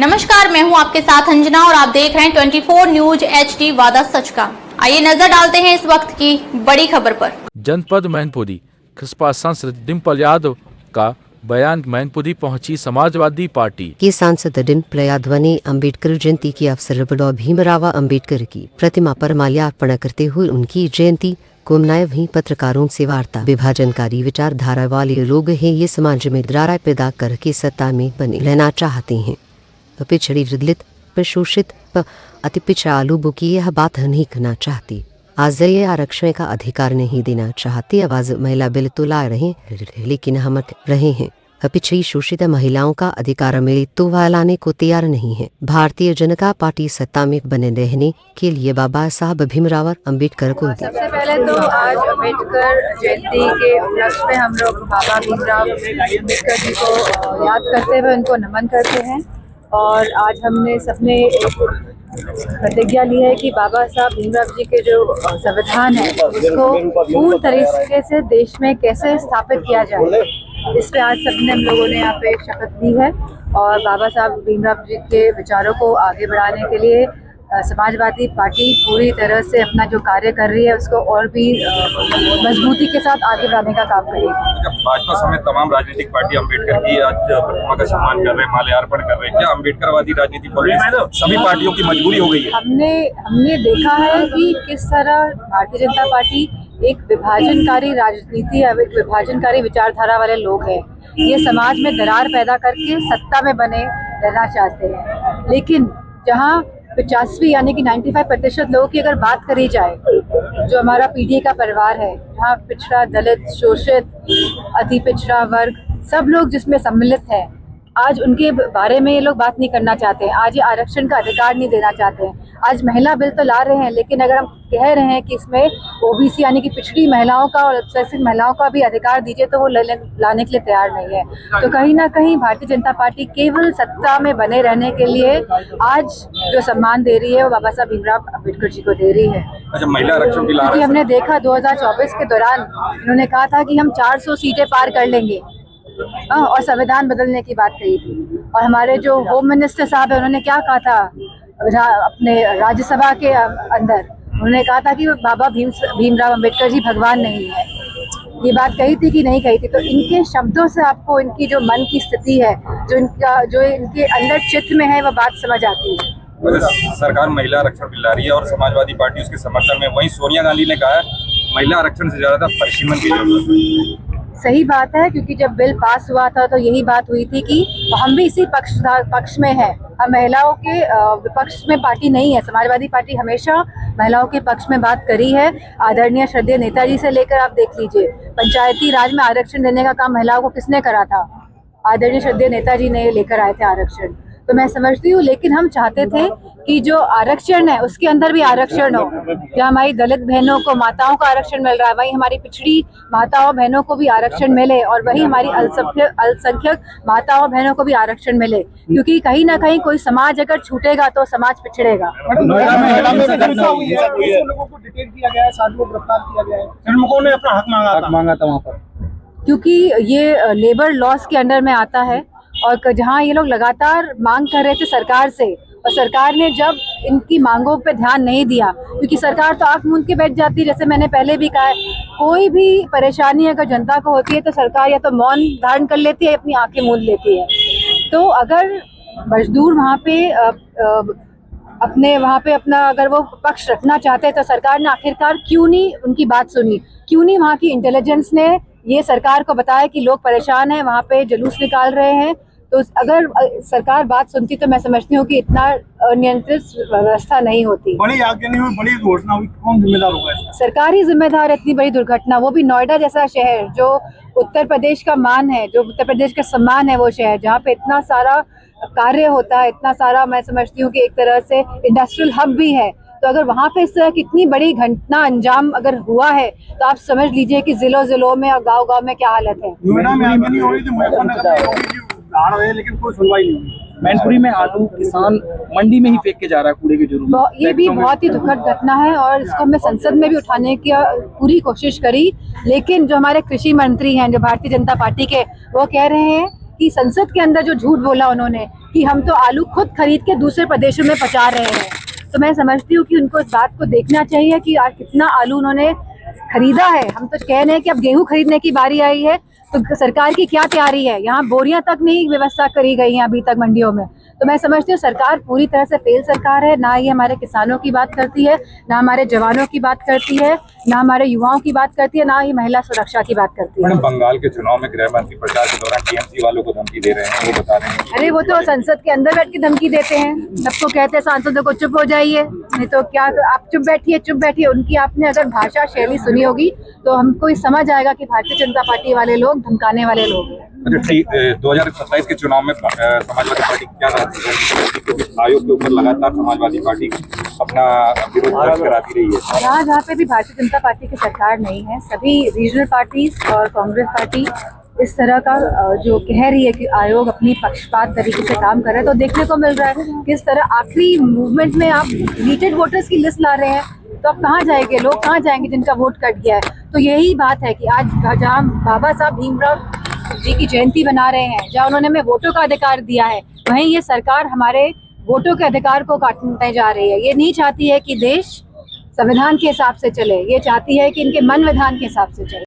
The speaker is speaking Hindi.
नमस्कार, मैं हूं आपके साथ अंजना और आप देख रहे हैं 24 न्यूज HD वादा सच का। आइए नजर डालते हैं इस वक्त की बड़ी खबर पर। जनपद मैनपुरी खसपा सांसद डिम्पल यादव का बयान। मैनपुरी पहुंची समाजवादी पार्टी के सांसद डिम्पल यादव ने अम्बेडकर जयंती के अवसर पर भीमराव अम्बेडकर की प्रतिमा पर माल्यार्पण करते हुए उनकी जयंती को मनाया। वहीं पत्रकारों से वार्ता। विभाजनकारी विचारधारा वाले लोग हैं, ये समाज में दरार पैदा करके सत्ता में बने रहना चाहते हैं। पिछड़ी, दलित, शोषित, अति पिछड़ा लोगों की यह बात नहीं करना चाहती। आज ये आरक्षण का अधिकार नहीं देना चाहते। आवाज महिला बिल तो ला रहे लेकिन हम रहे हैं। पिछड़ी शोषित महिलाओं का अधिकार मिले तो वह लाने को तैयार नहीं है। भारतीय जनता पार्टी सत्ता में बने रहने के लिए बाबा साहब भीमराव अम्बेडकर को सबसे पहले तो आज अम्बेडकर जयंती के उपलक्ष्य में हम लोग बाबा भीमराव अम्बेडकर जी को याद करते हुए उनको नमन करते हैं। और आज हमने सबने प्रतिज्ञा ली है कि बाबा साहब भीमराव जी के जो संविधान है उसको पूर्ण तरीके से देश में कैसे स्थापित किया जाए, इस पे आज सबने हम लोगों ने यहाँ पे शपथ ली है। और बाबा साहब भीमराव जी के विचारों को आगे बढ़ाने के लिए समाजवादी पार्टी पूरी तरह से अपना जो कार्य कर रही है उसको और भी मजबूती के साथ आगे बढ़ाने का काम करेगी। भाजपा समेत तमाम राजनीतिक पार्टी अम्बेडकर की आज प्रतिमा का सम्मान कर रहे हैं, माल्यार्पण कर रहे हैं। क्या अम्बेडकरवादी राजनीति सभी पार्टियों की मजबूरी हो गई है? हमने देखा है कि किस तरह भारतीय जनता पार्टी एक विभाजनकारी राजनीति, एक विभाजनकारी विचारधारा वाले लोग हैं। ये समाज में दरार पैदा करके सत्ता में बने रहना चाहते हैं। लेकिन जहाँ 85 यानी कि 95% लोगों की अगर बात करी जाए, जो हमारा पीढ़ी का परिवार है, जहाँ पिछड़ा, दलित, शोषित, अति पिछड़ा वर्ग सब लोग जिसमें सम्मिलित है, आज उनके बारे में ये लोग बात नहीं करना चाहते हैं। आज ये आरक्षण का अधिकार नहीं देना चाहते हैं। आज महिला बिल तो ला रहे हैं, लेकिन अगर हम कह रहे हैं कि इसमें OBC यानी कि पिछड़ी महिलाओं का और अल्पसंख्यक महिलाओं का भी अधिकार दीजिए, तो वो लाने के लिए तैयार नहीं है। तो कहीं ना कहीं भारतीय जनता पार्टी केवल सत्ता में बने रहने के लिए आज जो सम्मान दे रही है वो बाबा साहब भीमराव अम्बेडकर जी को दे रही है। अच्छा, महिला आरक्षण भी ला रहे हैं। हमने देखा 2024 के दौरान उन्होंने कहा था कि हम 400 सीटें पार कर लेंगे और संविधान बदलने की बात कही थी। और हमारे जो होम मिनिस्टर साहब है उन्होंने क्या कहा था अपने राज्यसभा के अंदर, उन्होंने कहा था कि बाबा भीमराव अम्बेडकर जी भगवान नहीं है। ये बात कही थी कि नहीं कही थी? तो इनके शब्दों से आपको इनकी जो मन की स्थिति है, जो इनके अंदर चित्त में है, वह बात समझ आती है। सरकार महिला आरक्षण बिल ला रही है और समाजवादी पार्टी उसके समर्थन में। वहीं सोनिया गांधी ने कहा है महिला आरक्षण से ज्यादा परिसीमन की जरूरत है। सही बात है, क्योंकि जब बिल पास हुआ था तो यही बात हुई थी कि हम भी इसी पक्ष में हैं। हम महिलाओं के विपक्ष में पार्टी नहीं है। समाजवादी पार्टी हमेशा महिलाओं के पक्ष में बात करी है। आदरणीय श्रद्धेय नेताजी से लेकर आप देख लीजिए, पंचायती राज में आरक्षण देने का काम महिलाओं को किसने करा था? आदरणीय श्रद्धेय नेताजी ने लेकर आए थे आरक्षण। तो मैं समझती हूँ, लेकिन हम चाहते थे कि जो आरक्षण है उसके अंदर भी आरक्षण हो। जहाँ हमारी दलित बहनों को, माताओं को आरक्षण मिल रहा है, वहीं हमारी पिछड़ी माताओं बहनों को भी आरक्षण मिले, और वहीं हमारी अल्पसंख्यक माताओं बहनों को भी आरक्षण मिले। क्योंकि कहीं ना कहीं कोई समाज अगर छूटेगा तो समाज पिछड़ेगा। ने अपना हक मांगा था वहाँ पर, क्योंकि ये लेबर लॉस के अंडर में आता है। और जहाँ ये लोग लगातार मांग कर रहे थे सरकार से, और सरकार ने जब इनकी मांगों पे ध्यान नहीं दिया, क्योंकि सरकार तो आंख मूंद के बैठ जाती है। जैसे मैंने पहले भी कहा है, कोई भी परेशानी अगर जनता को होती है तो सरकार या तो मौन धारण कर लेती है, अपनी आंखें मूंद लेती है। तो अगर मजदूर वहाँ पे अपना अगर वो पक्ष रखना चाहते हैं तो सरकार ने आखिरकार क्यों नहीं उनकी बात सुनी? क्यों नहीं वहाँ की इंटेलिजेंस ने ये सरकार को बताया कि लोग परेशान हैं, वहाँ पे जुलूस निकाल रहे हैं? तो अगर सरकार बात सुनती तो मैं समझती हूँ कि इतना अनियंत्रित व्यवस्था नहीं होती। बड़ी आगे नहीं हुई, बड़ी घोषणा हुई, कौन जिम्मेदार होगा? सरकार ही जिम्मेदार है इतनी बड़ी दुर्घटना, वो भी नोएडा जैसा शहर जो उत्तर प्रदेश का मान है, जो उत्तर प्रदेश का सम्मान है, वो शहर जहाँ पे इतना सारा कार्य होता है, इतना सारा, मैं समझती हूँ कि एक तरह से इंडस्ट्रियल हब भी है। तो अगर वहाँ पे इस तरह की इतनी बड़ी घटना अंजाम अगर हुआ है तो आप समझ लीजिए कि जिलों में और गाँव में क्या हालत है। लेकिन कोई सुनवाई नहीं हुई। मैनपुरी में आलू किसान मंडी में ही फेंक के जा रहा है कूड़े के जुर्म में। ये भी बहुत ही दुखद घटना है और इसको हमने संसद में भी उठाने की पूरी कोशिश करी, लेकिन जो हमारे कृषि मंत्री हैं, जो भारतीय जनता पार्टी के, वो कह रहे हैं कि संसद के अंदर जो झूठ बोला उन्होंने कि हम तो आलू खुद खरीद के दूसरे प्रदेशों में पहुंचा रहे हैं। तो मैं समझती हूँ कि उनको इस बात को देखना चाहिए कि आज कितना आलू उन्होंने खरीदा है। हम तो कह रहे हैं कि अब गेहूं खरीदने की बारी आई है, तो सरकार की क्या तैयारी है? यहाँ बोरियां तक नहीं व्यवस्था करी गई है अभी तक मंडियों में। तो मैं समझती हूँ सरकार पूरी तरह से फेल सरकार है। ना ये हमारे किसानों की बात करती है, ना हमारे जवानों की बात करती है, ना हमारे युवाओं की बात करती है, ना ही महिला सुरक्षा की बात करती है। मैडम, बंगाल के चुनाव में गृह मंत्री प्रचार के दौरान टीएमसी वालों को धमकी दे रहे हैं, वो बता रहे हैं। अरे वो तो संसद के अंदर बैठ के धमकी देते हैं, सबको कहते हैं सांसदों को चुप हो जाइए, नहीं तो क्या, तो आप चुप बैठिए। उनकी आपने अगर भाषा शैली सुनी होगी तो हमको समझ आएगा कि भारतीय जनता पार्टी वाले लोग धमकाने वाले लोग हैं। अच्छा, ठीक, 2027 के चुनाव में समाजवादी पार्टी क्या क्योंकि आयोग के ऊपर लगातार समाजवादी पार्टी अपना विरोध दर्ज कराती रही है। जहाँ पे भी भारतीय जनता पार्टी की सरकार नहीं है, सभी रीजनल पार्टीज और कांग्रेस पार्टी इस तरह का जो कह रही है कि आयोग अपनी पक्षपात तरीके से काम कर रहा है, तो देखने को मिल रहा है किस तरह आखिरी मूवमेंट में आप डिलीटेड वोटर्स की लिस्ट ला रहे हैं। तो अब कहाँ जाएंगे लोग, कहाँ जाएंगे जिनका वोट कट गया है? तो यही बात है कि आज जहाँ बाबा साहब भीमराव जी की जयंती बना रहे हैं, जहाँ उन्होंने हमें वोटों का अधिकार दिया है, वहीं ये सरकार हमारे वोटों के अधिकार को काटने जा रही है। ये नहीं चाहती है कि देश संविधान के हिसाब से चले, ये चाहती है कि इनके मन विधान के हिसाब से चले।